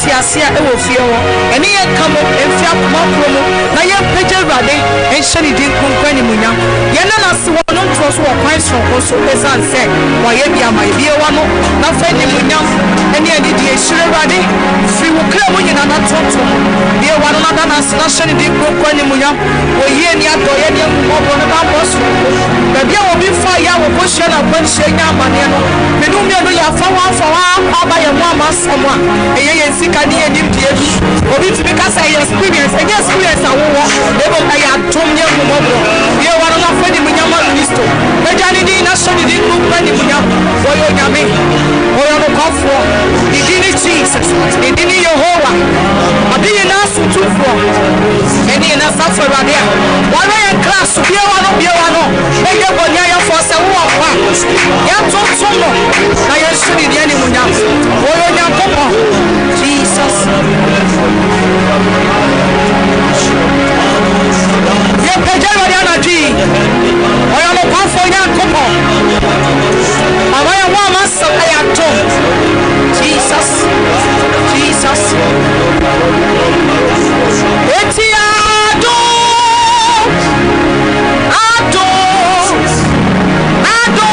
Asia, Ewofio, and here come up and Fiat Promo, Naya Peter Rade, and Shani Din Kunquenimunya. Yanas one on trust or price from also as I said, why my dear one, not finding Munyam, and the idea Shirade, free will clear when you're not talking. Dear one another, Shani Din Kunquenimunya, or Yenia Doyania, or Bonabos, but there will be fire or push and when Shania Maniano, Menumia, for by a mama, someone, and Sikani and Impiedu, or because I experience, and yes, I will never I had Tomia Momo. You are not finding Munyama Christo. The Janidina Shani didn't look ready for your Yami, or your call for the Dini Jesus, the Dini Yehovah, a being asked to for any in a suffer there. One and class, be one of your one, and your Bonia for some war. Yam told someone, I am shooting the animal. Jesus. You pay energy. I am a powerful young couple. I am one master. I am told. Jesus. Jesus. Etiado. Ado. Ado.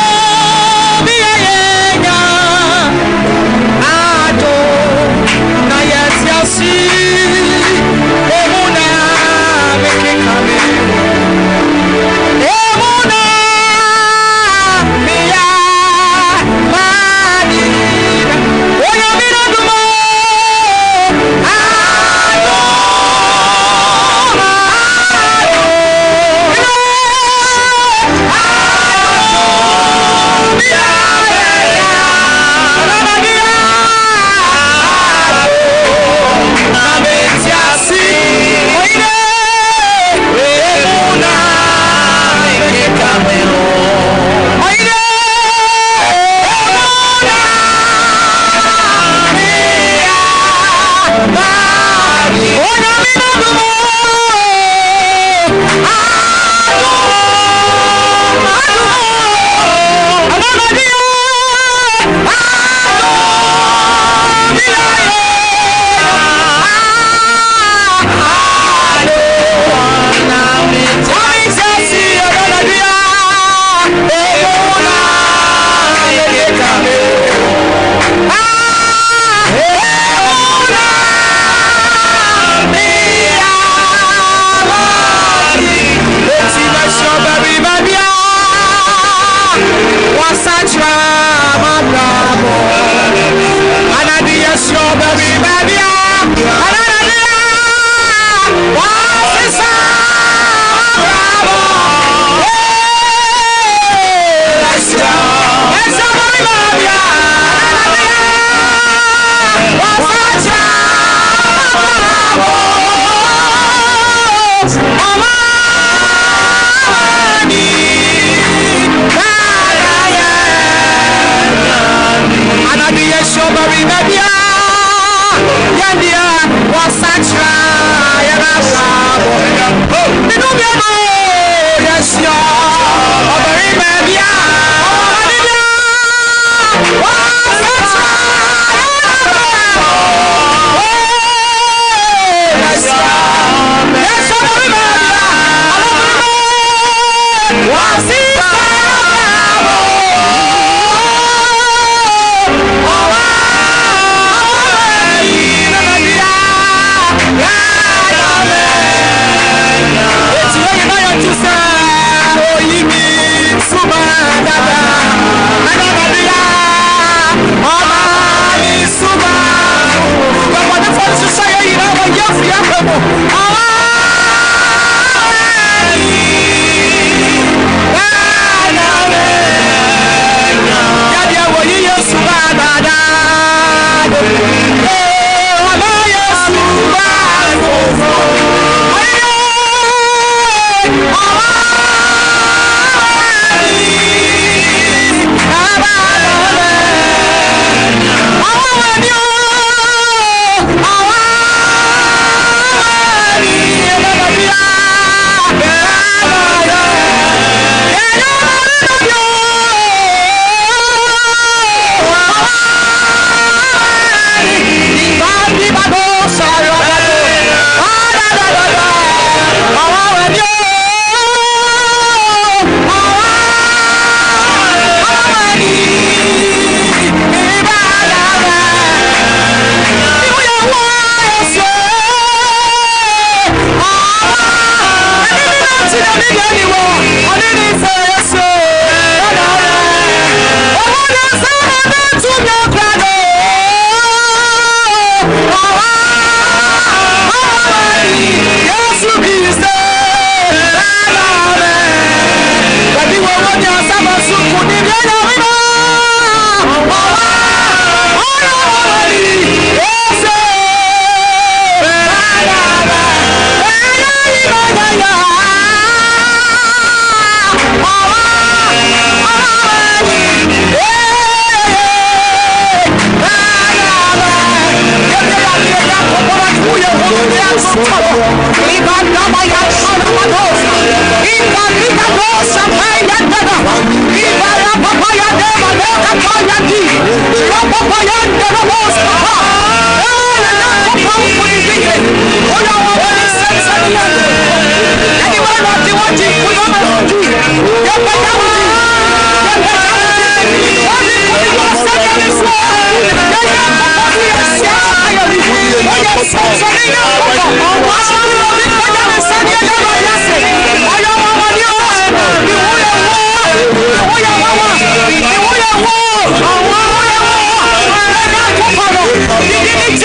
Did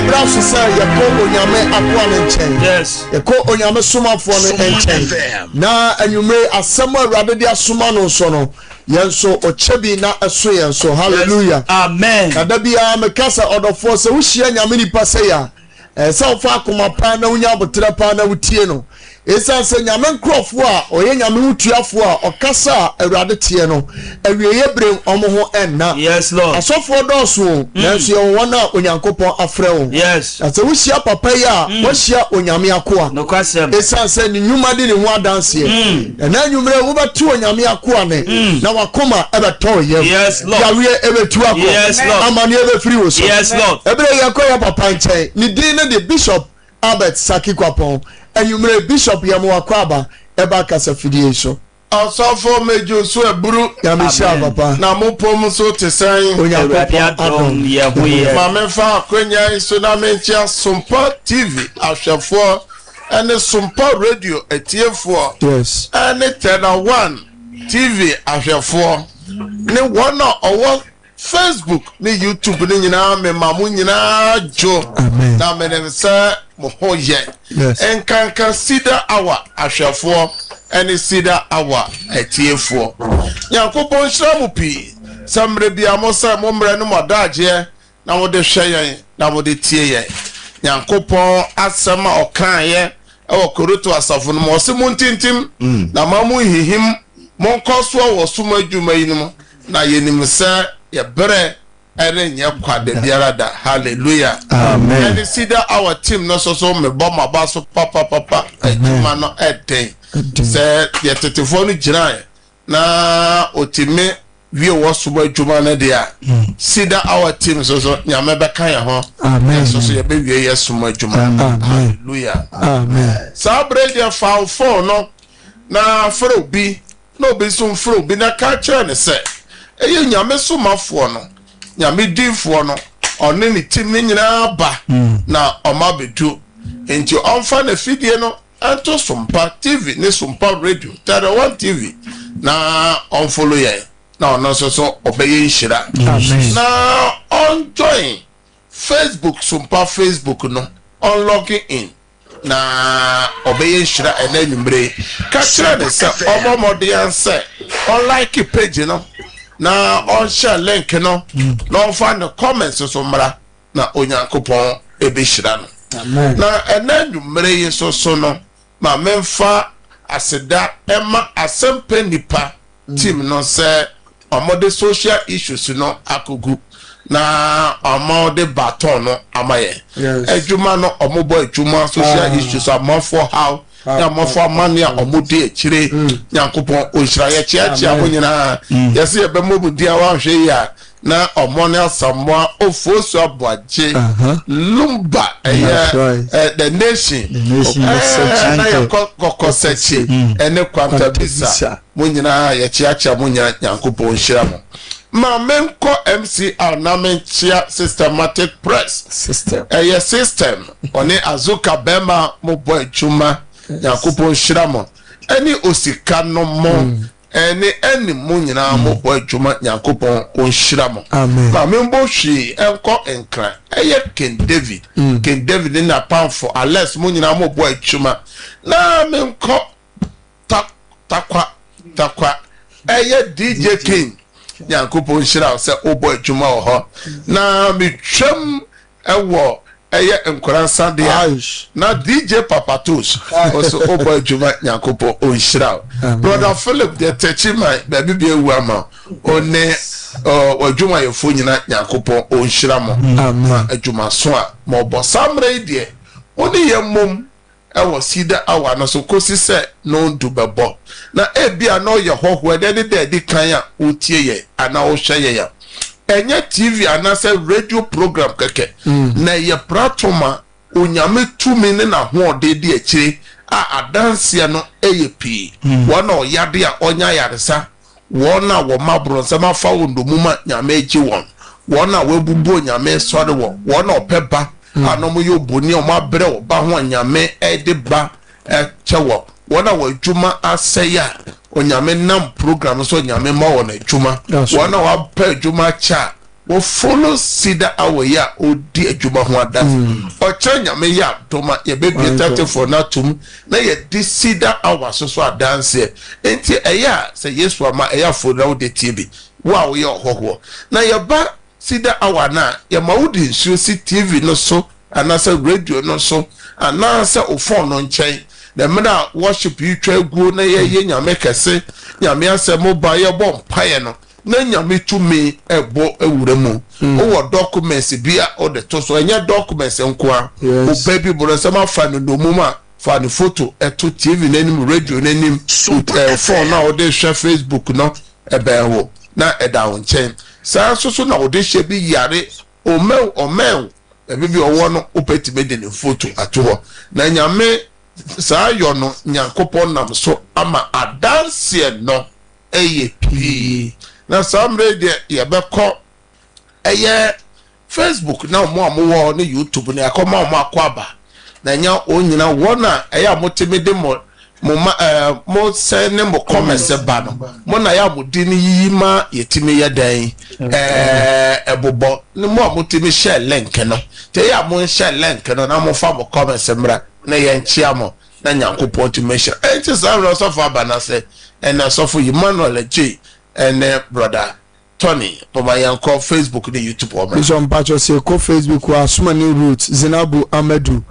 yɛbra so sɛ yɛkɔ onyame akoa no nkyɛn Yes. yɛkɔ onyame somafoɔ no nkyɛn na anwummere asɛm a Awurade de asoma no nso no yɛn nso ɔkyɛ bi na ɛso yɛn so hallelujah Amen. kada biara meka sɛ ɔdɔfoɔ sɛ wohyia nyame nipa sɛ yɛ a sɛ wofa akoma paa na wonya abotrɛ paa na wotie no ɛsiane sɛ nyame nkurɔfoɔ a ɔyɛ nyame wotuafoɔ a ɔkasa a Awurade teɛ no awieyɛ berem ɔmo ho ɛnna Yes, Lord. asɔfoɔ dɔɔso nanso yɛwɔ wɔn a Onyankopɔn afrɛ wɔn Yes. na sɛ wohyia papa yi a wɔhyia onyame akoa No question. ɛsiane sɛ ne nnwuma de ne ho adanseɛ ɛna nnwummerɛ wobɛto onyame akoa ne na wakoma ɛbɛtɔɔ yam Yes, Lord. yareɛ ɛbɛtu akɔ Yes, Lord. amanneɛ bɛfiri wo so Yes, Lord. ɛberɛ yɛkɔ yɛ papa nkyɛn ne din ne de Bishop Albert Saki Kwapɔn anwummerɛ Bishop Yamowakɔ aba ɛba kasa fidie so Asafo mejo so eburu yamehyia papa na mopom so te sɛn Onyankopɔn adom ma memfa akwanya so na menkyia Sumpa TV ahwɛfoɔ ɛne Sumpa Radio atiefoɔ yes ɛne Tena One TV ahwɛfoɔ ne wɔn a ɔwɔ Facebook ne YouTube ne nyinaa me ma mo nyinaa jo Amen. na menem sɛ mo ho yɛ Yes. enkanka Sida Hour ahwɛfoɔ ɛne Sida Hour atiefoɔ Nyankopɔn hyira mo pii sɛ mmerɛ bia mo sɛ mo mmerɛ no mɔdaagyeɛ na mo de hwɛ yɛn na mo de tie yɛn Nyankopɔn asɛm a ɔkaeɛ ɛwɔ Korinto asafo no mu ɔse mo ntintim na ma mo hihim mo nkɔ so wɔ som adwuma yi no mu na yɛnim sɛ yɛbrɛ ɛne nyɛ kwa da biara da hallelujah Amen. ɛne Sida Hour team no so me bɔ maba so papa adwuma no ɛden sɛ yɛtetefoɔ no gyina na otime wie wɔ som adwuma no de a Sida Hour team so nyame bɛka yɛ ho Amen. so yɛbɛwie yɛ som adwuma Amen. hallelujah amen saa berɛ deɛ fa phone no na frɛ obi na obi so mfrɛ obi na ka kyerɛ ne sɛ ɛyɛ nyame somafoɔ no nyame dinfoɔ no ɔne ne tim ne nyinaa ba na ɔma bɛdu enti ɔmfa na fidie no ɛnto Sumpa TV ne Sumpa Radio Tena One TV na ɔmfolo yɛn na ɔno nso so ɔbɛyɛ nhyira Amen. na ɔnjoin Facebook Sumpa Facebook no ɔnlogin in na ɔbɛyɛ nhyira ɛna nwummere ka kyerɛ ne sɛ ɔmɔmɔden sɛ ɔnlike page no na ɔnhyɛ link no na ɔmfa ne comments so mmra na Onyankopɔn ɛbɛhyira no amen na ɛna nwummere yi so no ma memfa aseda ɛma asɛmpa nipa team no sɛ ɔmɔde social issues no akogu na ɔmɔde baton no ama yɛ Yes. adwuma no ɔmɔbɔ adwuma social issues amanfoɔ how na amanfoɔ amane a ɔmɔde akyire Nyankopɔn ɔnhyira yɛkyeakyea mo nyinaa yɛsɛ yɛbɛmmɔ mu din a woanhwɛ yi a na ɔmɔ ne asamoa ofuo so aboagye lumba That's right. the nation nation na yɛkɔ kɔkɔsɛkyi ɛne kwantabisa mo nyinaa yɛkyeakyea mo nyinaa Nyankopɔn nhyira mo ma menkɔ MCR na menkyea Systematic Press system ɛyɛ system ɔne Azuka bɛma mo bɔ adwuma Nyankopɔn nhyira mo ɛne osika no mo ɛne ɛne mo nyinaa mo bɔ adwuma Nyankopɔn nhyira mo Amen. ma membɔ hwee ɛnkɔ nkra ɛyɛ King David King David ne napamfo Alex mo nyinaa mo bɔ adwuma na menkɔ takwa ɛyɛ DJ King Nyankopɔn nhyira sɛ wobɔ adwuma wɔ hɔ na metwam ɛwɔ ɛyɛ nkwaransa de Aish. na DJ Papatos also wobɔ adwuma Nyankopɔn nhyira brother Philip de techi man baabi bi ewu ama one adwuma yɛfo nyina Nyankopɔn nhyira mo Amen. adwuma so a ma ɔbɔ samre die one yɛ mom ɛwɔ Sida Hour no so kosi sɛ no ndu bɛbɔ na ebia na ɔyɛ hɔhoɔ ɛdɛ ne dɛ di kan a wotie yɛ ana wohwɛ yɛ ya ɛnyɛ TV anasɛ radio program kɛkɛ na yɛ platform a onyame tumi ne na hoɔde di akyire a adanseɛ no ɛyɛ pii wɔn a ɔyade a ɔnya yaresa wɔn a wɔn aboro nsɛm afa wɔn domum a nyame agye wɔn a wɔabubu nyame sɔre wɔn a ɔpɛ ba anom yɛ oboni a ɔmo abrɛ wɔ ba ho a nyame ɛde ba ɛkyɛ wɔn a wɔadwuma asɛe a onyame nam program so nyame ma wɔn adwuma wɔn a wɔapɛ adwuma kyɛ a wo follow sida awaya odi adwuma ho adas oche nyame ya doma ye be 34 na tum na ye di sida awa so adanse enti eya se Yesu ama eya fo na wo de TV wa wo ye hoho na ye ba sida awa na ye ma wo di nsuo si TV no so anasa radio no so anasa o phone no nchen na mena worship you twa guo na ye nyame kese nyame asemo ba ye bom paye no na nyame tumi ebo ewure mu o documents bia o de to so enya documents nkoa o baby bro sama fa no domuma fa no photo eto TV nanim radio nanim phone na o de share Facebook no ebe ho na eda won chen sa so na o de she bi yare o mew ebe bi owo no o peti me de ne photo ato na nyame sa yo no nyankopon nam so ama adanse no eye pi na samre de ye be ko eye Facebook na mo amowo ne YouTube ne akoma mo akwaba na nya onyina wona eye amoteme de mo send mo comments ba no mo na ya mudi ni yima yetime yedan ebobo ne mo amoteme share link no te ya mo share link no na mo fa mo comments mra na ye nchia mo na nyankopon to mention enti samre so fa ba na se na so for Emmanuel J and brother Tony Poma Yanko Facebook and YouTube or Bishop Pacho say ko Facebook wa Sumani Roots Zinabu Amedu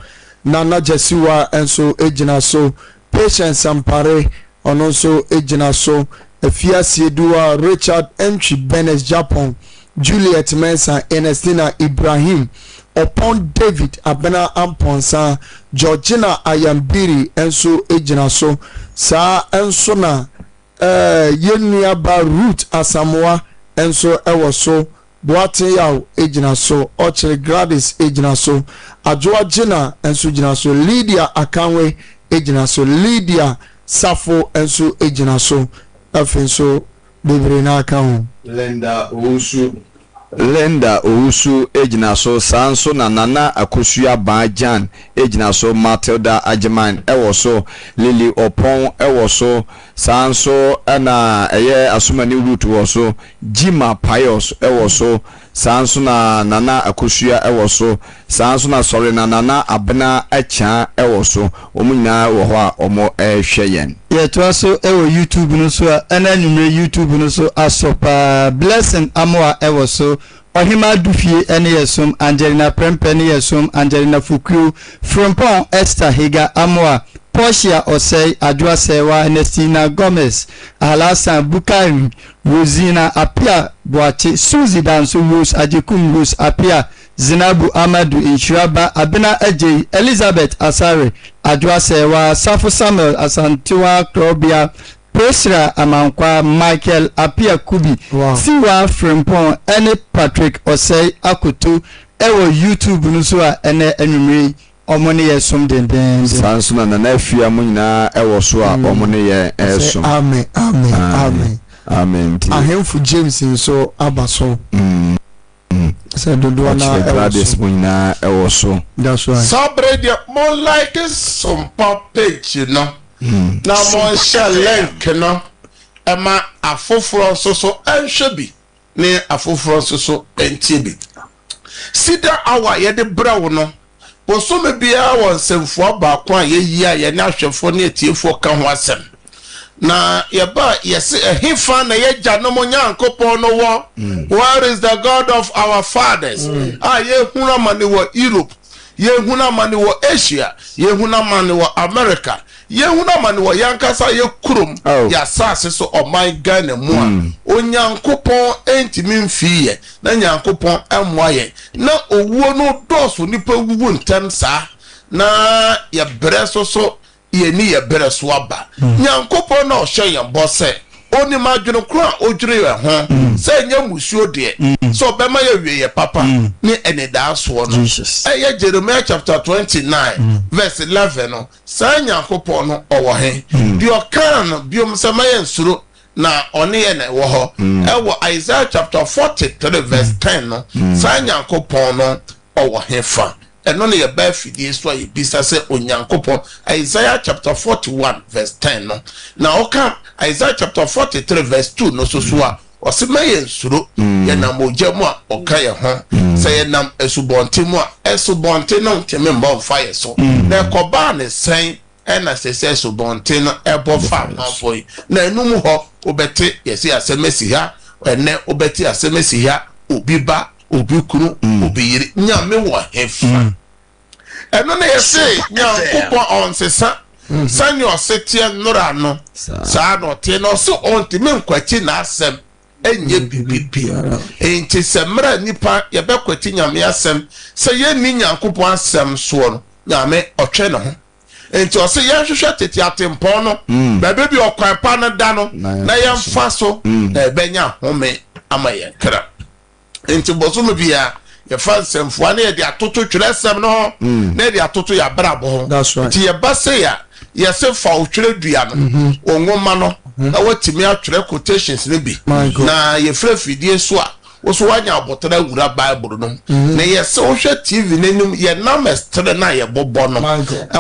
Nana Jesiwa and so ejina so Patience Sampare and also ejina so Efia Siedua Richard Entry Benes Japan Juliet Mensa Ernestina Ibrahim upon David Abena Amponsa Georgina Ayambiri and so ejina so sa and so na yenua ba root asamoa enso ewo so boate yaw ejina so ochre Gladys ejina so ajoa jina enso jina so Lydia Akanwe ejina so Lydia Safo enso ejina so afenso bebre na akawo Lenda Owusu ejina so sanso na Nana Akosua Bajan ejina so Matilda Ajeman ewo so Lily Opon ewo so sanso na eye Asumani Root wo so Jima Pius ewo so sanso na Nana Akosua ewo so sanso na sorry na Nana Abena Acha ewo so omunyina wo ho a omo hweyen ye to so ewo YouTube no so ana nyumre YouTube no so asopa Blessing Amoa ewo so Ohima Dufie ene yesum Angelina Prempene yesum Angelina Fuku Frempon Esther Higa Amoa Portia Osei Adwa Sewa Ernestina Gomez Alasan Bukari Rosina Apia Boache Suzy Danso Rose Ajekum Rose Apia Zinabu Amadu Inshiraba Abena Ajay Elizabeth Asare Adwa Sewa Safo Samuel Asantiwa Krobia Presra Amankwa Michael Apia Kubi Siwa Frempon ene Patrick Osei Akutu ewo YouTube nuso a ene anwumre omone yesum denden sanso na na afia mu nyina ewo so a omone ye esum amen amen amen amen ahemfu James so abaso say dodo na Gladys mu nyina ewo so that's right Sabrina more like some page you know na mo share link no ema afoforo so enhwe ne afoforo so entibi sida awa ye de brawo no posome bia won semfo ba kwa ye yi a ye na hwefo ne etiefo ka ho asem na ye ba yesi ehifa na ye gya no mo nyankopon no wo where is the God of our fathers ye huna mane wo Europe ye huna mane wo Asia ye huna mane wo America ye huna mane wo yankasa ye kurum ya sase so oman Ghana mu a onyankopon entimi mfiye na nyankopon amwaye na owuo no doso nipa wuwu ntem sa na ye breso so ye ni ye breso aba nyankopon na ohye ye mbose oni madwene kro odwire ye ho se nya musuo de so bema ye wie ye papa ni eneda so no eye Jeremiah chapter 29 verse 11 no sa nyankopon no owo he bi okan biom sama ye nsuro na one ye na wo ho ewo Isaiah chapter 43 verse 10 no sa nyankopon no owo he fa eno ne ye ba fidie so ye bisa se onyankopon Isaiah chapter 41 verse 10 no na oka Isaiah chapter 43 verse 2 no so a ɔse ma yɛ nsuro yɛnam ogya mu a ɔka yɛ ho sɛ yɛnam asubɔnte mu a asubɔnte no ntɛme mbɔ mfa yɛ so na ɛkɔbaa ne sɛn ɛna sɛ asubɔnte no ɛbɔ fa amanfo yi na enum hɔ wobɛte yɛsi asɛm asi ha ɛnɛ wobɛte asɛm asi ha obi ba obi kunu obi yiri nyame wɔ hefa ɛno na yɛse nyankopɔn ɔnsesa sani ɔsetie nnora no saa na ɔte na ɔse ɔntimi nkwakyi n'asɛm ɛnyɛ bibibi enti sɛ mmerɛ nipa yɛbɛkwakyi nyame asɛm sɛ yɛnni nyankopɔn asɛm soɔ no nyame ɔtwɛ ne ho enti ɔse yɛnhwehwɛ tete atempɔn no baabi bi ɔkwan pa no da no na yɛmfa so na ɛbɛnya home ama yɛn kra enti bɔsom bia yɛfa nsɛmfoa na yɛde atoto twerɛsɛm no ho na yɛde atoto yɛabrabɔ ho nti yɛba se ya yɛsɛ fa otwerɛ dua no ɔnwoma no na watumi atwerɛ quotations no bi na yɛfrɛ fidie so a wo so wanya abɔtara awura bible no na yɛsɛ wohwɛ tv n'anim yɛnam ɛstere na yɛbɔbɔ no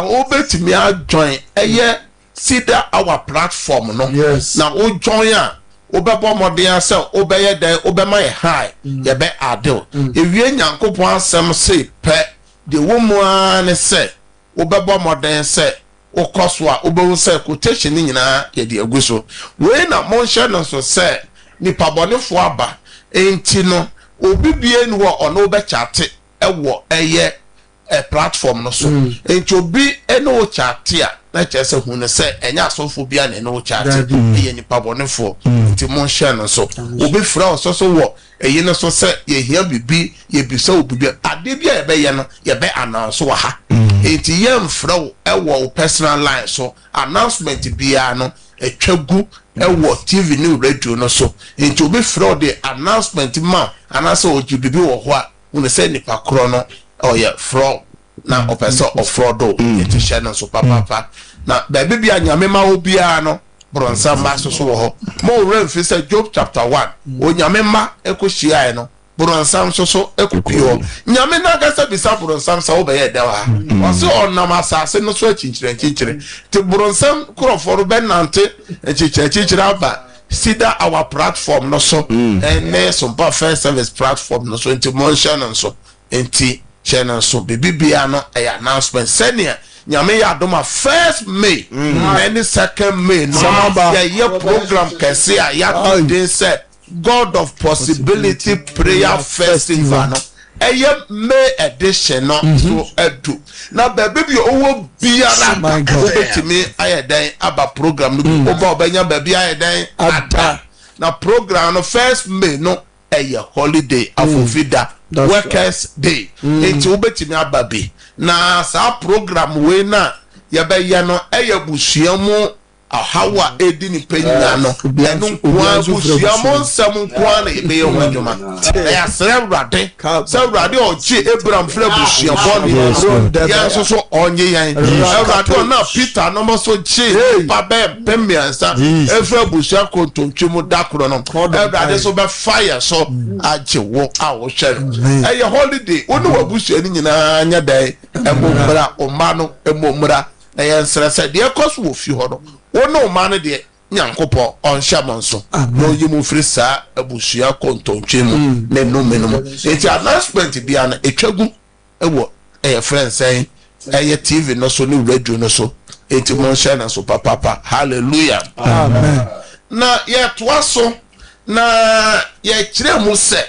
wobɛtumi adjoin ɛyɛ sida our platform no na wojoin a wobɛbɔ mmɔden sɛ wobɛyɛ dɛn wobɛma yɛ high yɛbɛ adew ewie nyankopɔn asɛm se pɛ de wo mu a ne sɛ wobɛbɔ mmɔden sɛ wokɔ so a wobɛhu sɛ quotation no nyinaa yɛde agu so wei na monhyɛ no so sɛ nipa bɔnefoɔ aba enti no obi bie no wɔ ɔno wobɛkyate ɛwɔ ɛyɛ platform no so enti obi ɛne wo kyate a na kyerɛ sɛ hu no sɛ ɛnyɛ asɔfo bia na ɛne wo kyate ɛyɛ nipa bɔnefoɔ nti monhyɛ no so obi frɛ ɔsɔ so wɔ ɛyi no so sɛ yɛhia bibi yɛbisa wo bibi ade bi a yɛbɛyɛ no yɛbɛ announce wɔ ha enti yɛmfrɛ wo ɛwɔ wo personal line so announcement biara no ɛtwa gu ɛwɔ tv ne radio no so enti obi frɛ wo de announcement ma anaasɛ ɔgye bibi wɔ hɔ a wo ne sɛ nipa korɔ no ɔyɛ frɔ na ɔpɛ sɛ ɔfrɔ do yɛte hyɛ no so papapa na baabi bi a nyame ma wo biara no borɔnsam ba so wɔ hɔ ma owura mfi sɛ Job chapter 1 onyame ma ɛkɔhyiaeɛ no borɔnsam so ɛkɔpie hɔ nyame na akasa bisa borɔnsam sɛ wobɛyɛ dɛ wɔ ha ɔse ɔnam asase no so akyinkyerɛ nti borɔnsam korɔfoɔ no bɛnante akyinkyerɛ aba sida our platform no so ɛne Sompa First Service platform no so nti monhyɛ no nso nti hyɛ no nso bibibia no ɛyɛ announcement sɛnea nyame yɛ adoma 1st May ɛne 2nd May no yɛyɛ program kɛse a yɛato den sɛ God of Possibility Prayer Festival no ɛyɛ May edition no so adu na baabi bi ɔwɔ biara wobɛtumi ayɛ dɛn aba program no bi woba ɔbɛnya baabi ayɛ dɛn ada na program no 1st May no ɛyɛ holiday afofida workers day enti wobɛtumi aba bi na saa program wei na yɛbɛyɛ no ɛyɛ busua mu ahawa edi ni penya no ɛno nkoa busua mu nsɛm nkoa na yɛbɛyɛ ho adwuma ɛyɛ asrɛ Awurade sɛ Awurade ɔgye Abraham frɛ busua bɔne yɛn nso so ɔnye yɛn Awurade ɔna Peter no mo so gye pa bɛ mpɛmmiɛnsa ɛfrɛ busua kontontwe mu da koro no Awurade so bɛfa yɛ so agye wo a wohwɛ no ɛyɛ holiday wo ne wabusua no nyinaa nyɛ dɛn ɛmo mmra ɔma no ɛmo mmra na yɛn nsrɛ sɛ deɛ ɛkɔ so wɔ fi hɔ no wo no ma no de nyankopɔ ɔnhyɛ mo nso na oyi mu firi saa abusua kontontwe mu na numenum enti announcement bia na etwagu ɛwɔ ɛyɛ friends ɛyɛ TV no so ne radio no so enti mo nhyɛ na so papa hallelujah amen na yɛtoa so na yɛkyerɛ mu sɛ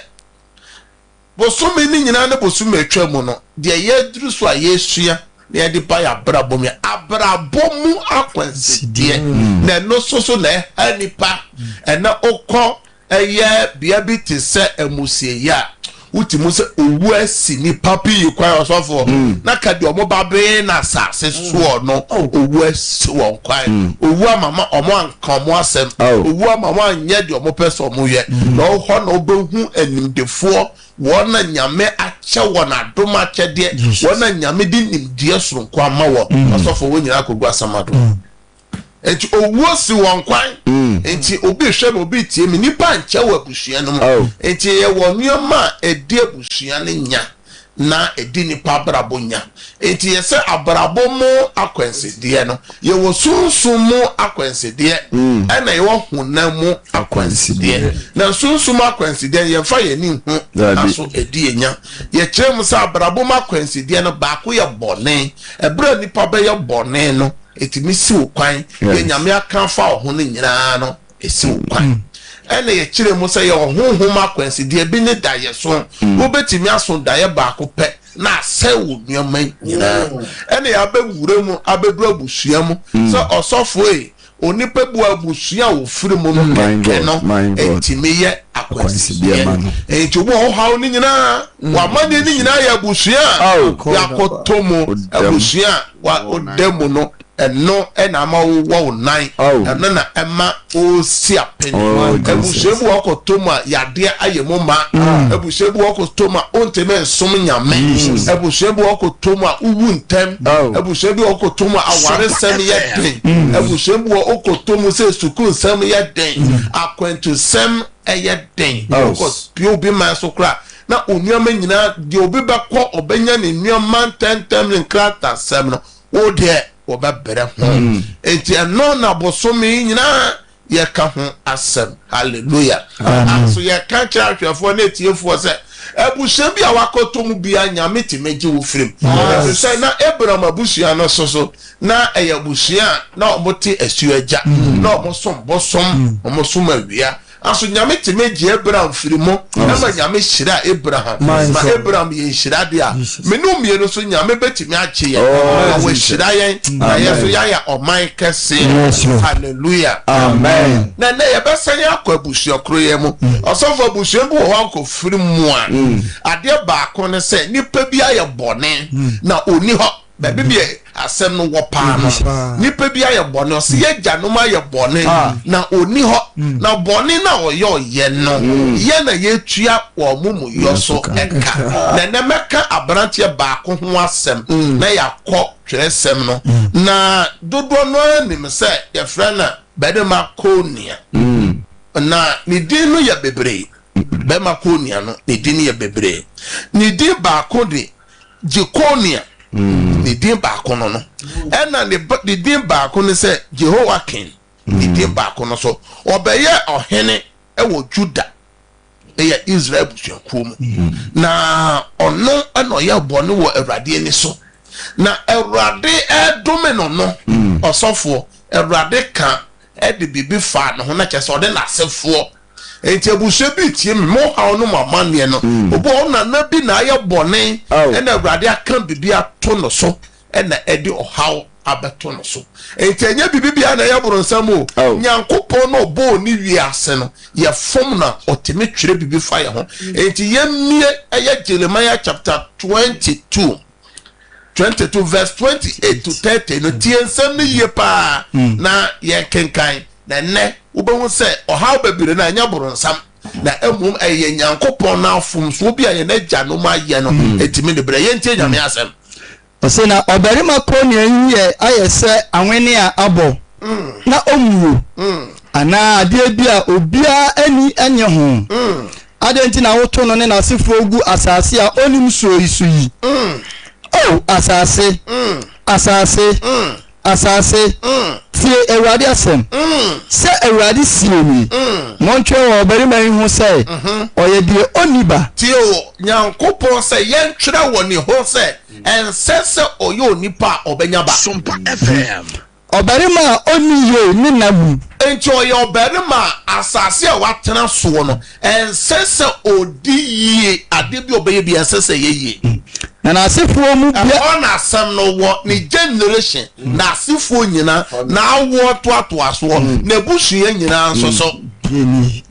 bosome ni nyina ne bosome atwa mu no deɛ yɛduru so a yɛsua na yɛde ba yɛ abrabɔ mu akwansideɛ na ɛno so na ɛha nipa ɛna okɔ ɛyɛ bea bi te sɛ amusieyi a wutimu sɛ owu asi nipa pii kwan ɔsɔfoɔ na kadi ɔmo ba bee na asase soɔ no owu asi wɔn kwan owu amama ɔmo anka ɔmo asɛm owu amama anyɛ deɛ ɔmo pɛ sɛ ɔmo yɛ na ɔhɔ na ɔbɛhu animdefoɔ wɔn na nyame akyɛ wɔn adom akyɛdeɛ wɔn na nyame de nimdeɛ soronko ama wɔn ɔsɔfoɔ wɔn nyinaa akɔgu asamado enti owu si wɔn kwan enti obi hwɛ me obi tie me nipa nkyɛ wɔ abusua no mu enti yɛ wɔ nneɛma a ɛdi abusua no nya na edi nipa abrabɔ nya enti yɛsɛ abrabɔ mu akwansideɛ no yɛwɔ sunsun mu akwansideɛ ɛna yɛwɔ honam mu akwansideɛ na sunsun mu akwansideɛ yɛmfa yɛni ho aso edi enya yɛkyerɛ mu sɛ abrabɔ mu akwansideɛ no baako yɛ bɔne ɛbrɛ nipa bɛyɛ bɔne no etimi si okwan yɛ nyame aka fa ho no nyinaa no esi okwan ɛna yɛkyerɛ mu sɛ yɛ honhom akwansideɛ bi ne daeɛ so wobɛtumi aso daeɛ baako pɛ na asɛ wo nneɛma nyinaa ɛna yɛabɛwura mu abɛduru abusua mu sɛ ɔsɔfo yi onipa bu abusua wo firi mu no kɛkɛ no ɛtumi yɛ akwansideɛ ɛnti wo ɔhaw ne nyinaa wamane ne nyinaa yɛ abusua yɛakɔtɔ mu abusua wa ɔda mu no ɛno ɛna ama wo nan ɛno na ɛma o si apene abusua bu ɔkɔtɔ mu a yadeɛ ayɛ mu ma abusua bu ɔkɔtɔ mu a ɔntɛmɛ nsom nyame abusua bu ɔkɔtɔ mu a uwu ntɛm abusua bu ɔkɔtɔ mu a aware nsɛm yɛ den abusua bu ɔkɔtɔ mu sɛ sukuu nsɛm yɛ den akwantu nsɛm ɛyɛ den ɔkɔ pio bi man so kora na onuama nyinaa deɛ obi bɛkɔ ɔbɛnya ne nnuama ntɛntɛm ne nkrata nsɛm no wo deɛ wɔbɛbrɛ ho enti ɛno na bosome nyinaa yɛka ho asɛm hallelujah so yɛka kyerɛ ahwɛfoɔ na etiefoɔ sɛ abusua bi a wakɔtɔ mu bia nyame temegye wo firim sɛ na Abraham abusua no so na ɛyɛ abusua na ɔmote asuo agya na ɔmosom bosom ɔmosom awia aso nyame temegye Abraham firi mu ɛma nyame hyira Abraham ma Abraham yɛ hyira de a menu mienu so nyame betimi akye yɛ ɔwɔ hyira yɛn na yɛ so yɛayɛ ɔman kɛse hallelujah amen na ne yɛbɛsɛn akɔ abusua koro yɛ mu ɔsɔfo abusua bi wɔ hɔ akɔ firi mu a adeɛ baako ne sɛ nipa bi ayɛ bɔne na oni hɔ baabi bi asɛm no wɔ paa no nipa bi ayɛ bɔne ɔsɛ yɛgya nom ayɛ bɔne na oni hɔ na bɔne na ɔyɛ no yɛ na yɛtua wɔ mo mu yɔ so ɛka na nɛ mɛka aberanteɛ baako ho asɛm na yɛakɔ twerɛsɛm no na dodoɔ no anim sɛ yɛfrɛ na bɛdema Konia na ne din no yɛ bebree bɛma Konia no ne din yɛ bebree ne din baako de Jekonia ne din baako no ɛna ne din baako no sɛ Jehoiakim ne din baako no so ɔbɛyɛ ɔhene ɛwɔ Juda ɛyɛ Israel busuakuo mu na ɔno ɛna ɔyɛ bɔne wɔ Awurade ani so na Awurade ɛdome no ɔsɔfoɔ Awurade ka ɛde bibi fa no ho na kyɛ sɛ ɔde n'asefoɔ enti abusua bi tie me mo haw no mamanneɛ no obo ɔna na bi na ayɛ bɔne ɛna Awurade aka bibi ato no so ɛna ɛde ɔhaw abeto no so enti anya bibi bia na yɛ boronsam o nyankopɔn no obo ni wiase no yɛ fom na ɔteme twere bibi fa yɛ ho enti yɛmie ɛyɛ Jeremiah chapter 22 verse 28 to 30 no tie nsɛm no yie paa na yɛ kenkan na nɛ wobɛhu sɛ ɔhaw babire na anya boronsam na emum ɛyɛ nyankopɔn na afom so bi ayɛ na gya no ma yɛ no etimi ne brɛ yɛntie nyame asɛm ɔsɛ na ɔbarima Konia yi yɛ ayɛ sɛ awene a abɔ na ɔmuo ana adeɛ bi a obia ani anya ho adeɛ nti na woto no ne n'asefoɔ gu asase a onim so yi asase tie Awurade asɛm sɛ Awurade sie ni montwe wɔ ɔbarima yi ho sɛ ɔyɛ deɛ oniba tie o nyankopɔn sɛ yɛntwerɛ wɔ ne ho sɛ ɛnsɛ sɛ ɔyɛ onipa a ɔbɛnya ba Sompa FM ɔbarima a ɔni yie ne nabu enti ɔyɛ ɔbarima asase a watena soɔ no ɛnsɛ sɛ ɔdi yie ade bi ɔbɛyɛ bi ɛnsɛ sɛ yɛ yie na n'asefoɔ mu bia ɔna asɛm no wɔ ne generation na asefoɔ nyinaa na awoɔ toatoa soɔ na ebusua nyinaa nso so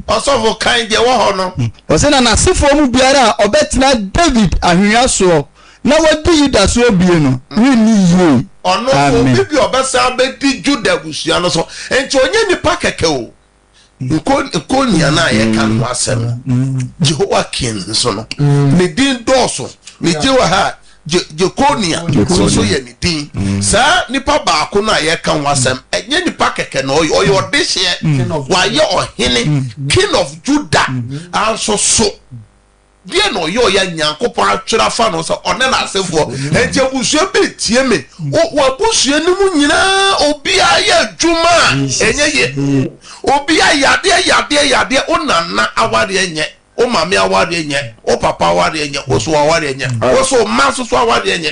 ɔsɔfo kan deɛ wɔ hɔ no ɔsɛ na n'asefoɔ mu biara a ɔbɛtena David ahwehwɛ soɔ na wadi Yuda soɔ bie no winni yie ɔno obi bi ɔbɛsa bɛdi Juda busua no so enti onye nipa kɛkɛ o Konia na yɛka no asɛm Jehoiakim nso no ne din dɔɔso ne Jekonia so yɛ ne din saa nipa baako na yɛka ho asɛm ɛnyɛ nipa kɛkɛ na ɔyɛ ɔde hyɛ wayɛ ɔhene king of Juda anso so die no yo ya nyankopon atwera fa no so one na asefo enti abusua bi tie me wo abusua ni mu nyina obi aye adwuma enye ye obi ayade onana aware enye o mame aware enye o papa aware enye o so aware enye o so manso so aware enye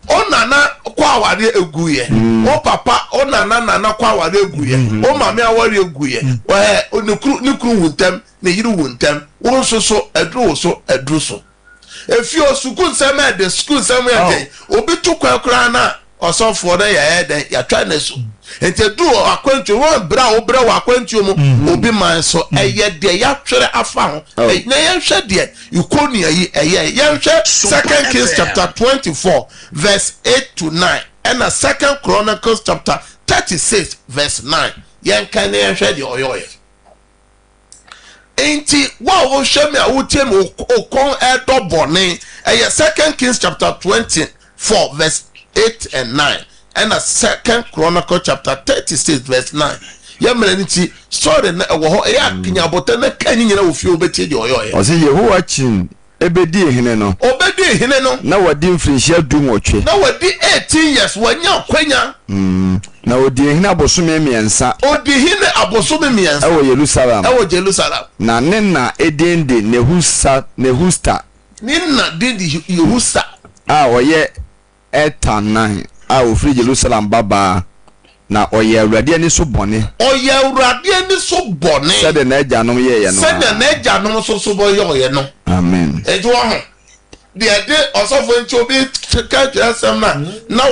onana kwa aware eguye o papa onana kwa aware eguye o mame aware eguye nikru wuntem ne yiri wuntem wo so edru so efi o sukun sema de sukun sema de obi tu kwakura na osofo de ya den ya twa na so ente du akwantu wo bra wo akwantu mu obi man so eye de ya twere afa ho na ye hwe de ikonia yi eye ye hwe 2 Kings chapter 24 verse 8 to 9 and 2 Chronicles chapter 36 verse 9 ye kan ye hwe de oyoye enti wo hwe me a wo tiem okon edobone eye 2 Kings chapter 24 verse 8 and 9 and 2 Chronicles chapter 36 verse 9 yamraniti sorry na wo ho ya kinyabote na kanyi nyina ofie obeti de oyoye o se Yehowa chin ebedi ehene no na wadi mfrinhia dumotwe na wadi 18 years wanya kwanya na odi ehene abosome miensa ewo Jerusalem na nena edende Nehusta nina didi Yehusa oye etanan ofri Jerusalem baba na oye awurade ani so bone sede na agyanom so boye no amen ejo ho de osofo nti obi ka jasam na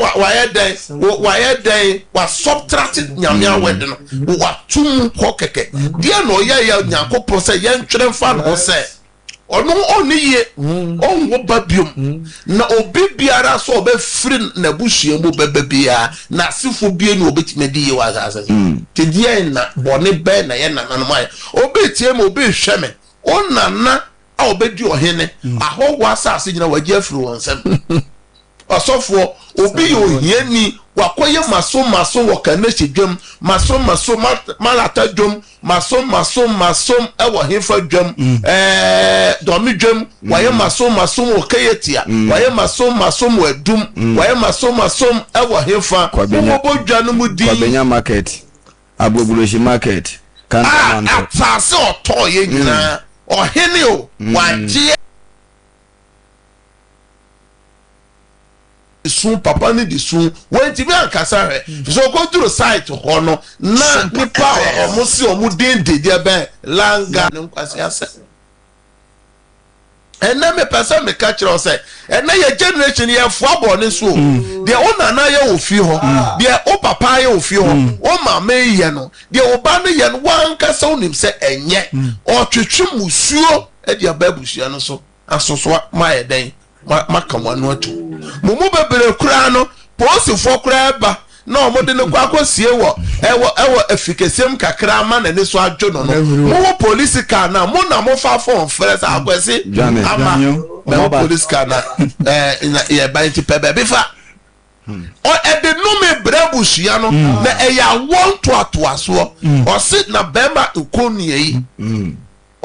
waye den wa subtract nyamia wed no wa tum ko keke de na oye ya nyankopon se ye ntwere mfa no se ono oniye onwo babiom na obi biara so obe free na buhua mu bebebia na sifo bie na obetimedi ye wa asase te die na bone be na ye nanano mai obi tie me obi hweme onana a obedi ohene ahogwa asase nyina waji afiri wonsem osofo obi yohiani wakoye maso wakane dwam maso malata dwam maso ewo hefa dwam domi dwam waye maso okayetia waye maso wadum waye maso ewo hefa obo dwanu mudi Kwabenya market Agboguloshi market Kantamanto atase otoye nyina ohene o waje sun papa ni di sun wọ́n ti bí ànkásá rẹ̀ so go through site ho no na nípa ọmọ sí ọmọ dende díẹ̀ bẹ́ẹ̀ langa ní nkwasi asẹ́ ẹnẹ́ mi pẹ̀sẹ̀ mi ká kyerẹ́ ọ̀sẹ̀ ẹnẹ́ yẹ generation yẹ fọ́ abọ̀ ní so díẹ̀ ó nàná yẹ òfin họ díẹ̀ ó papa yẹ òfin họ ó màmá yẹ no díẹ̀ ó bá ní yẹ no wọ́n ankásá ó nìm sẹ́ ẹ̀nyẹ́ ọ̀twitwi musuo ẹ̀dí abẹ́ busua no so asoso máa yẹ dẹ́yìn maka wanu atu mumu bebere kura no posifo kura ba na omode ne kwa akosie ewo efikesem kakra ma na ne so adwo no mo police car na mo na mo fa phone fresh akwese ama mo police car na ye ba nti pebe bi fa o ede no me brabusua no na eya won to atoaso o sit na bema ukoni yi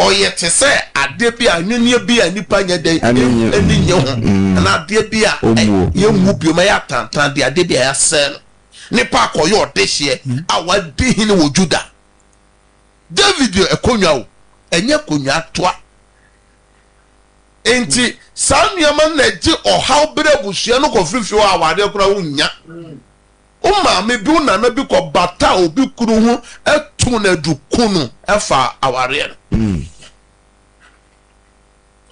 oye te se ade bi a nyenye bi a nipa nya den eni nye ho na ade bi a ye wu bi ma ya tantan de ade bi a ya se nipa akoye odehye a wadi hini wo Juda David ekonwa o enye konwa toa enti sanuama na ji ohaw berebusua no ko frifi wa awade kura wunya umma me bi unana bi ko bata obi kuru hu etu na dukunu efa aware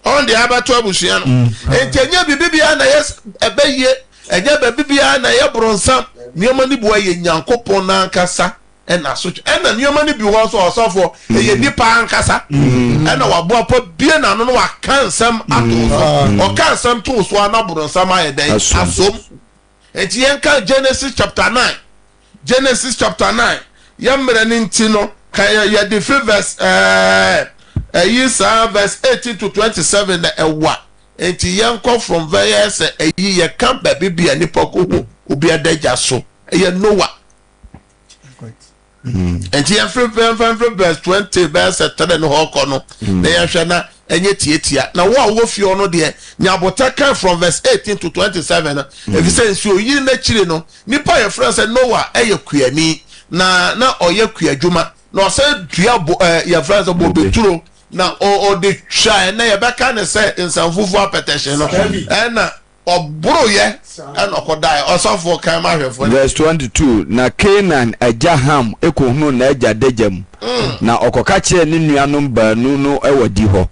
on the abatu abusua no entenye bibibia na yes ebeye enye bibibia na ye bronsam nioma ni bo ye nyankopon na ankasa ena so ena nioma ni bi ho so osofo ye nipa ankasa ena wabo pa bie na no wa kansam ato o kansam to so na bronsam ayeden asom enti yenka Genesis chapter 9 yamre ni ntino kan ya the verse verse 18 to 27 na ewa enti yenko from verse ye kan ba bibia nipa ko obi adaja so ye Noah enti ye from verse 20 verse 3 no ho ko no na ye hwe na enye tietia na wo fie no de nyabota kan from verse 18 to 27 if you say so yi na chire no nipa ye friend say Noah eye kuani na oye kuadwuma na o say dua ye friend say bo beturo na o de twa na ye beka ne say nsanfufu apetition no na oburo ye and okodai osofo kan mahwefo verse 22 na Canaan ajaham ekohunu na ajadejam na okoka kire ne nuanom baanu no ewadi ho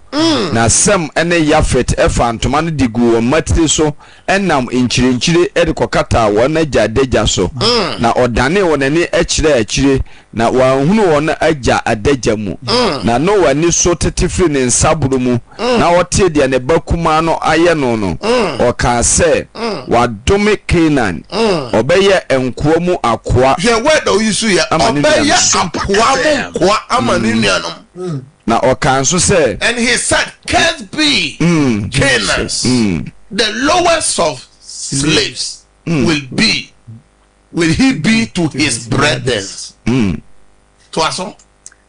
na Sem ene Yafet efa ntoma no digu wo matiri so enam enchirenchire edekokata won ajadeja so na odane wonani akire na wanhunu won aja adejamu na no wani so tetifri ne nsaburu mu na wote de ne bakuma no aye no oka se wadome Canaan obeye enkuo mu akoa hwe word o yisu ya obeye akoa mu kwa amani nuanom na oka nso se and he said cursed be Canaan the lowest of slaves will he be to his brethren to aso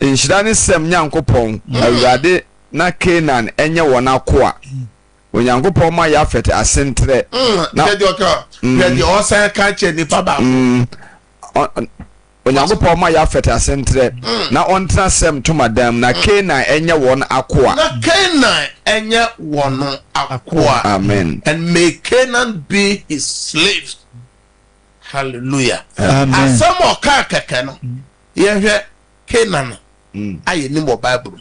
inshirani Sem nyankopon awurade na Canaan enye wona akoa onyankopon ma Yafet asentre na de osan ka che nipa ba onyankopon ma Yafet asentre na ontra Sem to madam na Canaan enye won akoa na Canaan enye won akoa amen and may Canaan be his slaves hallelujah amen asamo ka keke no ye hwe Canaan aye ni mo Bible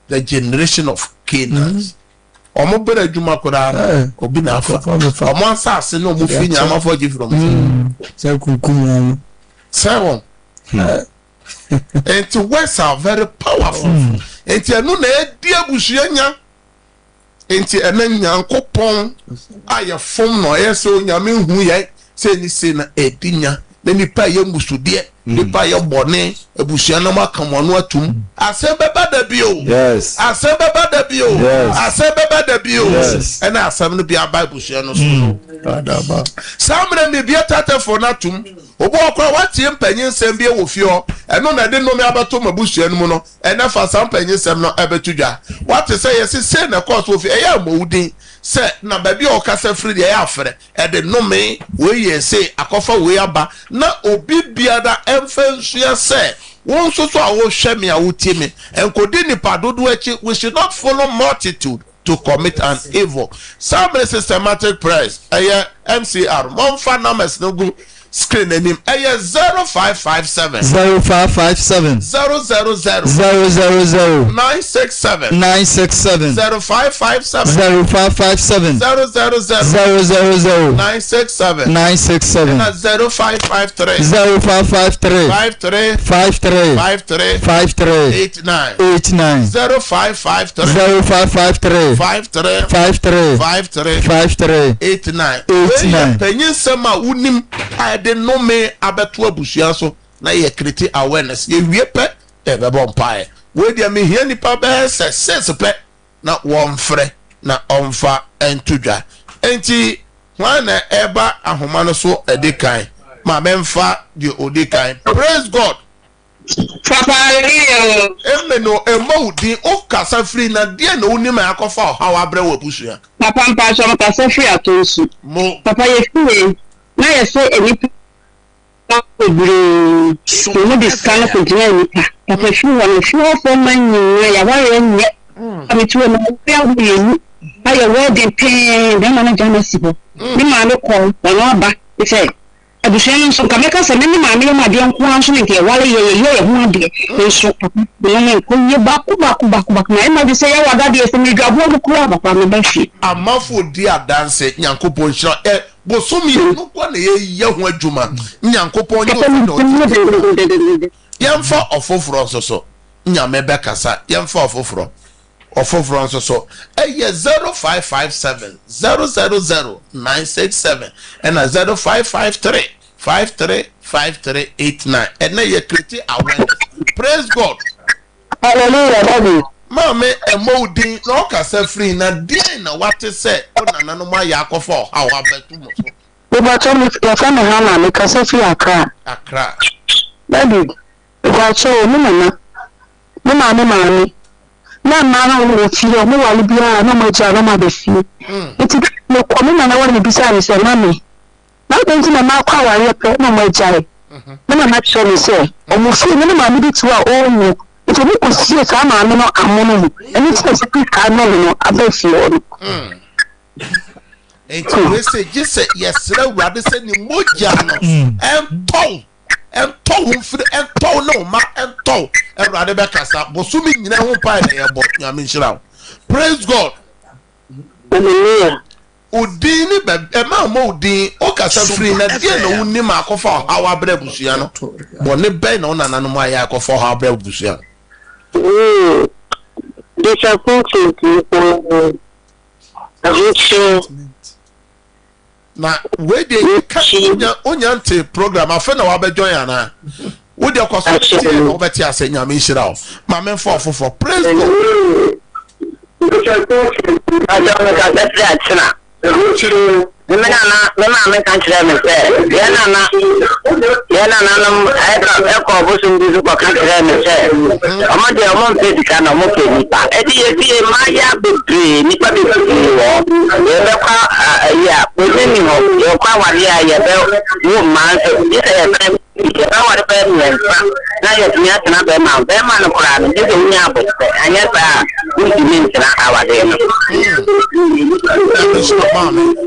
the generation of Canaan omo bere adwuma kora obi na afa omo ansase no mo fi nyama fo gi from se kukum seven and words are very powerful and anu na edi abusua nya enti nyankopon aye fom no ye so nyame hu ye se ni se na edinya na nipa ye musude nipa ye bone abusua na makamono atum asebeba da bio yes asebeba da bio yes asebeba da bio yes and asem no bia abusua no so adaba samre me bia tatefo na tum obo okwa watie mpanyin nsem bia wo fio eno na de no me abato mabusua no mu no ena fa sam mpanyin nsem no ebetudwa wate say yes say na course wo fi eya mowudin say na ba bia okasa free de ya afre e de no me we ye say akofa we aba na obi bia da emfensua say won so so awo hwe me awotie me enkodi nipa dodo achi we should not follow multitude to commit an evil. Some systematic prayers. MCR. Monfa numbers no go screen name. 0557 0557 000 000 967 967 0557 0557 000 000 967 967 0553 0553 53 53 53 53 89 89 0553 0553 53 53 53 53 89 89 penyin sama unim ade no me abeto abusua so na ye create awareness ye wie pe e be bon pae we dia me hia nipa be se pe na won frɛ na onfa entudwa enti wana eba ahoma no so edikan ma memfa di odikan praise God Papa Leo emeno emodi o kasa free na dia na unim akofa o hawa bre wo abusua Papa mpa so kasa free atonsu mo Papa ye free na ye say enipa obiri so mo diskan ko gina enipa Papa free one free for man ya wa ye nye ami tuwe na ya wo aye wedding pay dem na jana sibo ni ma no ko na ba say abusuan nso kameka se me ma me ma de nko anso nke wale ye hu ade nso me ko ye baku na e ma de se ya wada de se me dwabo no kura papa me ba hwe amafo di adanse nyankopon hira bosomi no kwa na ye hu adwuma nyankopon nyo no yemfa ofoforo so nyame be kasa yemfa ofoforo so 0557 000 967 and 0553 535389 and na ye create awareness praise God hallelujah daddy mama emodin no kasa free na dey na wate say onana no ma ya akofo hawa betu mo so we ba cho me ya fa me hana me kasa free Akra daddy we ba cho me mama me na mara wo ti o mo wale bia na mo ja na ma be fi enti no ko me na wale bisa ni se mami na do na ma kwa wale pe na mo ja na ma tso ni se o mo fi na ma mi bi ti wa o no enti mo ko si sa ma no amono mu eni ti se pi ka no abefi o enti we say just yes awurade se ni moja no ento humfiri ento no ma ento awurade be kasa bosumi nyina ho pa na ye bo nyame nhyira praise god hallelujah udin ni be ma mo udin o kasa free na die na wonni ma akofa hawa bra busua no bo ne be na ona nanu ma ya akofa hawa bra busua disappointed na we dey onya nte program afa na wa be join ana wo dey kwaso tie na wo beti ase nyame nhira o ma me for praise god Mena me kan kire me se yana na no e ko bo sun du ko kan kire me se omo de omo pe di kan omo pe ni pa e di e ma ya be ni pa be wo e be kwa ya pe ni ho e kwa wale ya be wo ma e se e ba wa pe ni na ya tinya tana be ma no kura ni de nya bo anya ba ni di ni tana awade no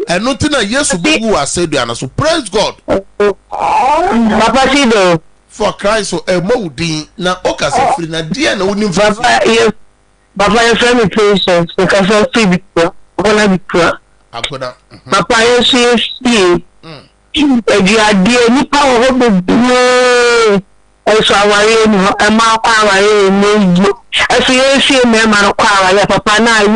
eno tina yesu bugu asedu ana so praise god papa sido for christ so e mawudin na okasa free na dia na woni papa ye friend patience so ka so free biko bona biko akoda papa ye see eji adie ni power ho be eso aware ni e ma kwa aware ni yo eso ye see me ma no kwa aware papa na ye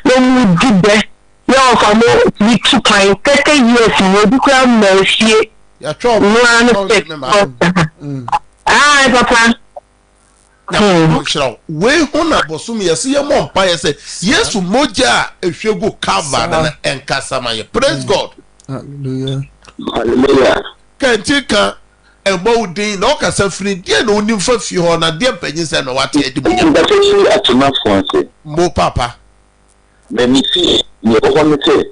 no mu dibe yo fa mo we two kind 30 years we do kwa na sie ya chop no papa we hona bosum yesi ye mo mpa ye se yesu moja ehwegu cover na enkasa ma ye praise god hallelujah kantika ebodin na okasa free die na onim fa fi ho na die panyin se na wate edi bunya ndasisi atuma fonse mo papa me fi ye ko mete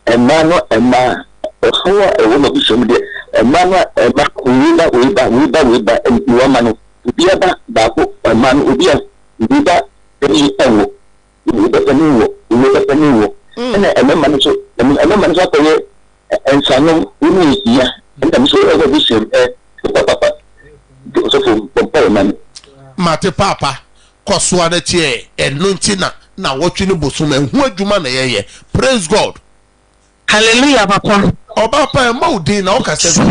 emano ema ofawa ewo no bisom de emano ema kuida wiba eniwa mano ubiaba ba ko emano ubia wiba eni ewo wiba taniwo ena emano so ko ye ensano uni ya enda so ewo bisom papa so fo papa man mate papa koso ada tie enunti na wotwe ne bosom ehu adwuma na yeye praise god hallelujah papa oba pa ma udin na okasa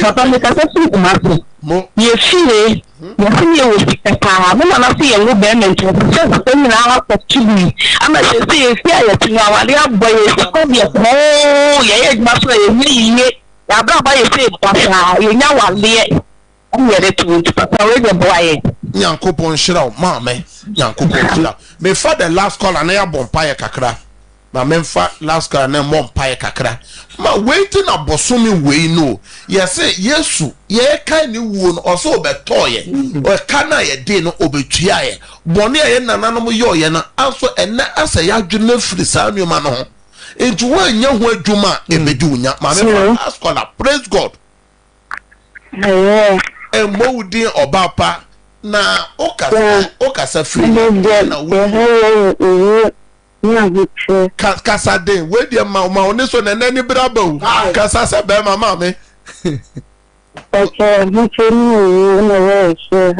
papa me kasa fi mapo mo ye fie wo papa mo na fi ye wo be ment so papa mi na ha ko tibi ama se ye fi aye tinwa wale aboye so bi e ye adwuma so ye ye ya bra ba ye fi papa ye nya wale o ye de tu papa we de boye nyankopon shira o maame nyankopon shira me fa the last call na ya bompaye kakra ma me fa last call na bompaye kakra ma waiting abosomi we no ye say yesu ye kan ni wuo no oso obetoye o ka na ye de no obetua ye bone ye nananom ye oye na aso ene asa ya dwena firi sa nwoma no ho enti wa nya ho adwuma ebedi unya ma me fa last call praise god e mowudin obapa na okasa free na kasa den we dia ma oni so na nani braba o kasa se be mama me okay mu chenu na we so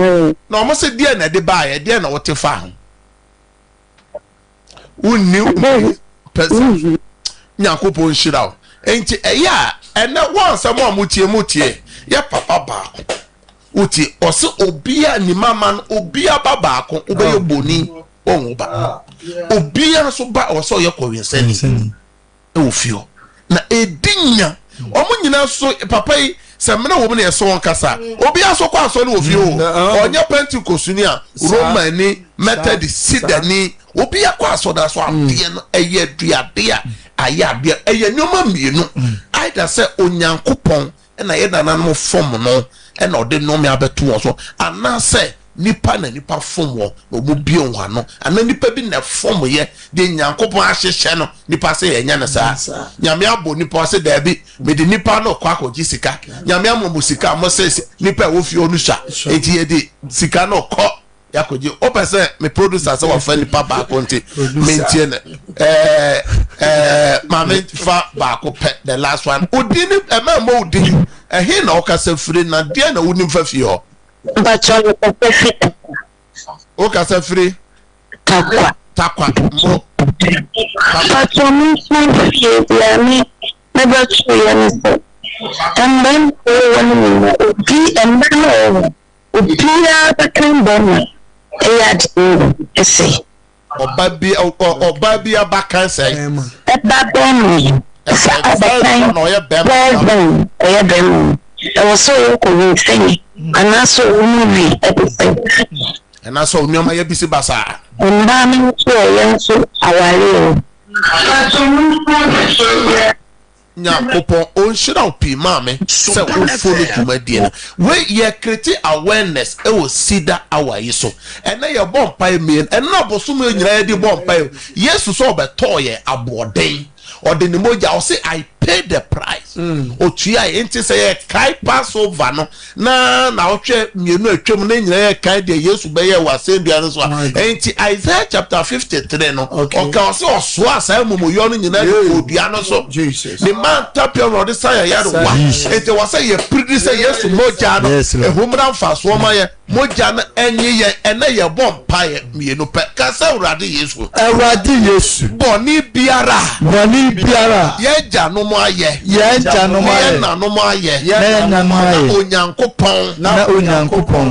na mo se dia na de ba ye dia na wote fa ho unni person nyakopo nhira o enti eya ena wonsa mo amutie ye papa ba uti ose obia ni mama no obia baba akon obeye boni onwo ba obia so ba ose oye kwensani e ofio na edinya omo nyina so papa yi se mena wo na yeso wonkasa obia so kwa so na ofio onye pentecost ni a roman ni method sidani obia kwa so da so ade no eye duade a ayade eye nyoma mienu aida se onyankopon na ye nananom fom no na ode no me abeto so ana se nipa na nipa fom wo omo bie ho ano ana nipa bi na fom ye de nyankopon ahyehye no nipa se ye nya na sa nyame abo nipa se da bi me de nipa no kwa akoji sika nyame amomo sika mo se nipa wo fi onu sha eti ye de sika no ko yakoji o pese me producer se wa fa nipa ba ko nti mentie na mama fa ba ko pe the last one odini mo odini he na o kasa free na de na wonim fa fi ho but you perfect o kasa free takwa mo but you me ya me never true ya me and then be and then Opia the kind bomb. Say, Oba bi abakan say. That bomb. No, ya bem. I was so cool saying, and I saw a movie episode. And I saw no my bisi basa. And I'm so our Nyankopon on shira opi mame se o follow dwumadie no we ye create awareness e wo sida awayi so ene ye bompa emien ene obosom nyira ye di bompa yesu so obetoye aboden odeni moja o say I paid the price otua enti say ye kai Passover no na otwe mienu atwam na nyira ye kai de yesu be ye wasendua no so enti Isaiah chapter 53 no o ka so so asa momoyo no nyina odua no so the man tapia no de say ya do wa enti wa say ye pridi say yesu moja no ehumra mfaso ma ye moja na enye ye ene ye bompa ye mienu pe ka say urade yesu boni biara ye janu mo aye na no mo aye onyankopon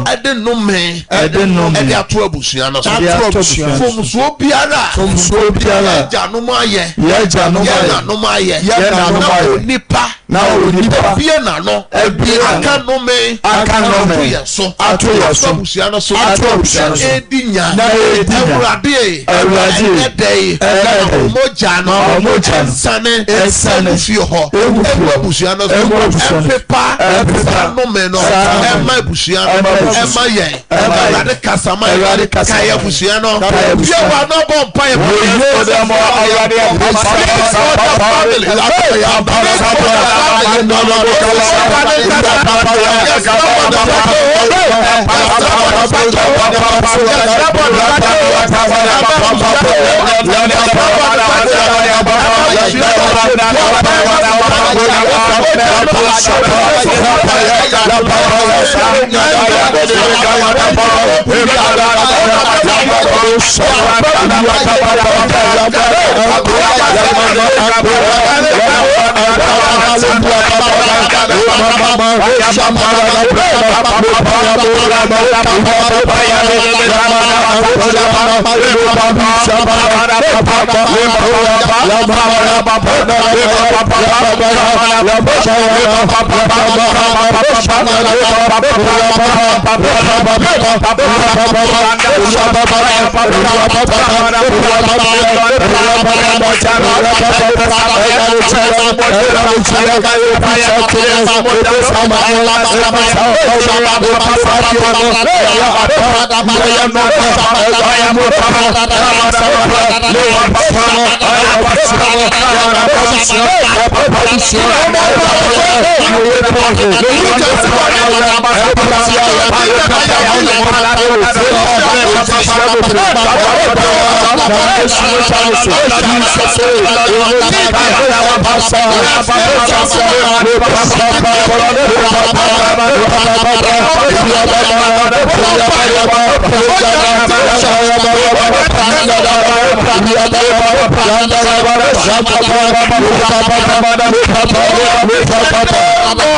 ade no me ade ato abusua no fom so biara ye janu mo aye na no mo aye na nipa bie na no aka no me so abusua no so edinya ewurade moja no sane fio ho abusua no so pepa no me no ema abusua no ema ye ewurade kasama kaya abusua no bie wa no bompa ye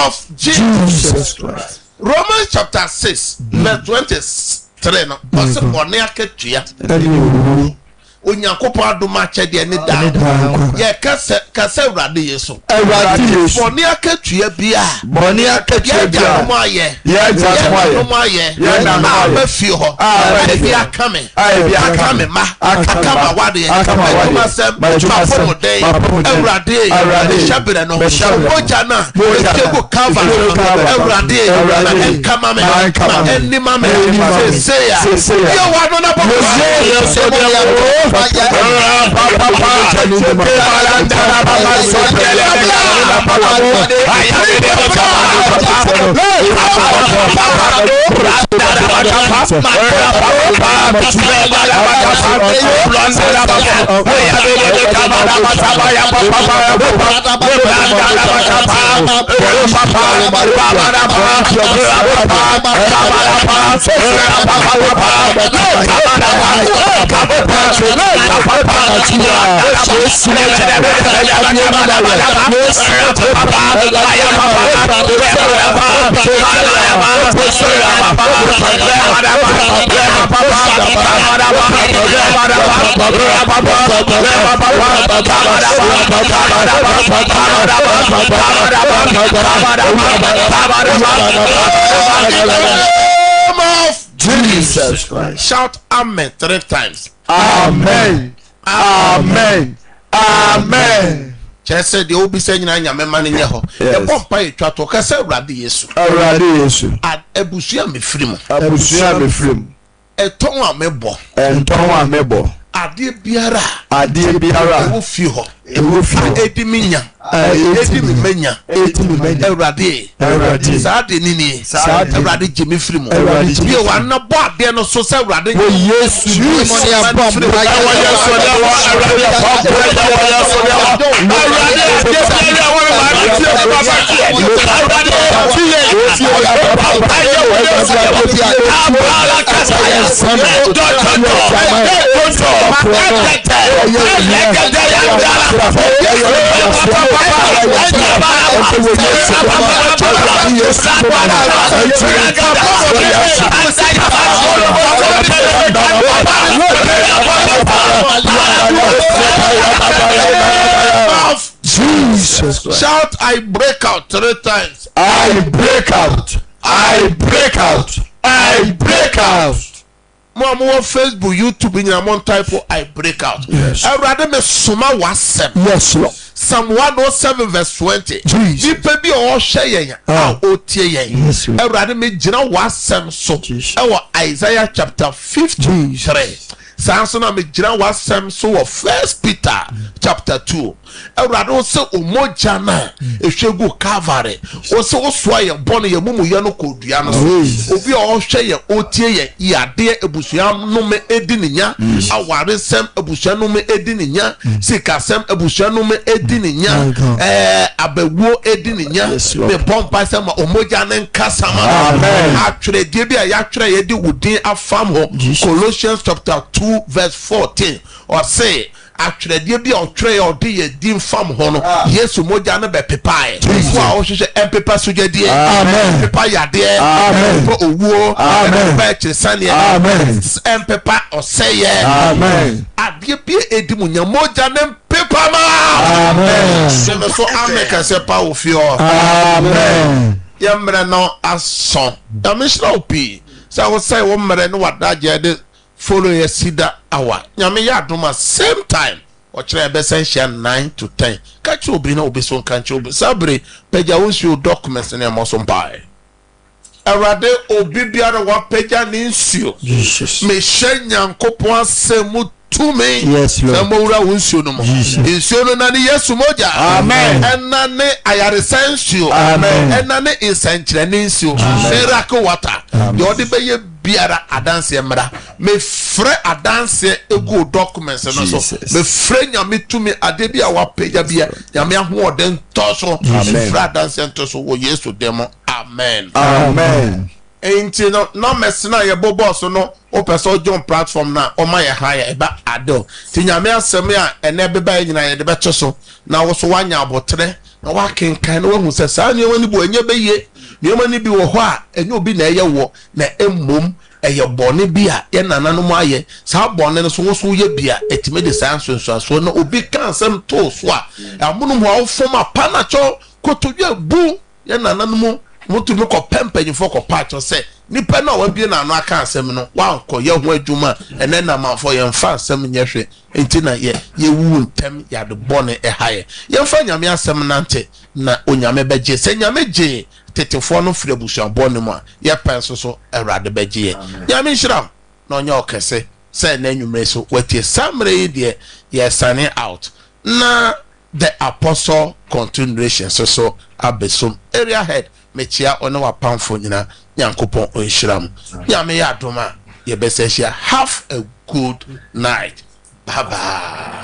of Jesus Christ. Romans chapter 6 verse 23 no. Ose bone akatua. onyankopɔn adoma kyɛdeɛ ne da yɛ kasa awurade yesu bɔne akatua bia yɛ na fie hɔ ɛbi aka me ma aka ma wadeɛ ɛkuma sɛ mapɔmɔden awurade hyɛberɛ no mogya no ɛkyɛgu kava awurade ɛnkama me ma ɛnima me seeseya yɛ wa no na Jesus Christ. Shout amen 3 times. Amen. Amen. Amen. Chese de obi se nyina nyame ma ne nye ho. E bompa e twa to ka se awurade Yesu. Awurade Yesu. Abusua mefrim. Abusua mefrim. Eton a mebo. Enton a mebo. Ade biara. Ewo fi ho. Edi minya. Edi menya. Awurade. Sa de nini. Awurade jemi frim. Bi wa na bo ade no so se awurade. O Yesu. Money abom. Jesus Christ. Shout, I break out 3 times. I break out. I break out. I break out. More Facebook, YouTube, in your type of I break out. Yes. I rather me suma wasem. Yes, Lord. Psalm 107 verse 20. Jesus. People be all sharing. Yes, I rather me jina wasem so. Our Isaiah chapter 53. Samson am jina wasem so of 1 Peter chapter 2. Awurade se omoja na ehwegu Calvary o se osua ye bone ye mumu ye no kodua no so obi o hwe ye otie ye yade ebusua no me edi ninya aware sem ebusua no me edi ninya sikasem ebusua no me edi ninya abewuo edi ninya me pompa sem omoja ne nkasama atwere die bi a ya twere ye di wudin afam ho Colossians chapter 2 verse 14 or say atwere bi otwere odi ye din fam ho no Yesu moja na be pepae wa o hwehwe empepa sojadie pepa yade pepa owuo pepa chesane empepa oseye adie bi edimunya moja na pepa ma so ameka se pa ofio yamre no aso amishra opi sa wo say wo mre no wadaje de follow your sida hour nyame ya adoma same time or try essential 9 to 10 catch obi na obi so catch obi sabre peja wonsu documents na mo so mbae awade obi biara wa peja ni nsuo Jesus me hyanyankopon asemu tumi yes Lord samowura wonsuo no mo nsuo no na ni Yesu moja amen enna ne ayare sensuo amen enna ne insankyere ne nsuo miracle water de odi beye biara adanse mra me frɛ adanse egu documents no so me frɛ nyame tumi ade bia wa peja bia nyame ahoɔden toso me frɛ adanse toso wo Yesu demo amen amen enti no mesna ye bobo no o person John platform na o ma ye higher eba ado ti nyame asem a ene beba nyina ye de beto so na wo so wanya abotre na wa kenkan na wo hu se sa ne wani bu enye beye nneɛma ni bi wɔ hɔ a ɛnyɛ obi na ɛyɛ wɔ na mmom ɛyɛ bɔne bi a yɛ nananom ayɛ saa bɔne no so wo so yɛ bi a ɛtumi de saa nsonsuasoɔ na obi ka nsɛm too so a amonom hɔ a wofom a pa nakyɛ kotodwa bu yɛ nananom motumi kɔpɛ mpanyimfoɔ kɔpa akyɛ sɛ nipa na wabie na ano aka asɛm no wankɔ yɛ ho adwuma ɛnɛ namafo yɛmfa asɛm nyɛ hwɛ enti na yɛwu ntɛm yɛade bɔne ɛha yɛmfa nyame asɛm nante na onyame bɛgye sɛ nyame gye tetefoɔ no firi abusuabɔ no mu a yɛpɛ nso so awurade bɛgye yɛ nyame nhyira na ɔnyɛ ɔkɛse sɛ na anwummerɛ so watie saa mmerɛ yi deɛ yɛsane out na the apostle continuation so abesom area head mechia one wapamfo nyina nyankopɔn onhyiram nyame yɛ adom a yɛbɛsɛ hyia. Have a good night. Bye bye.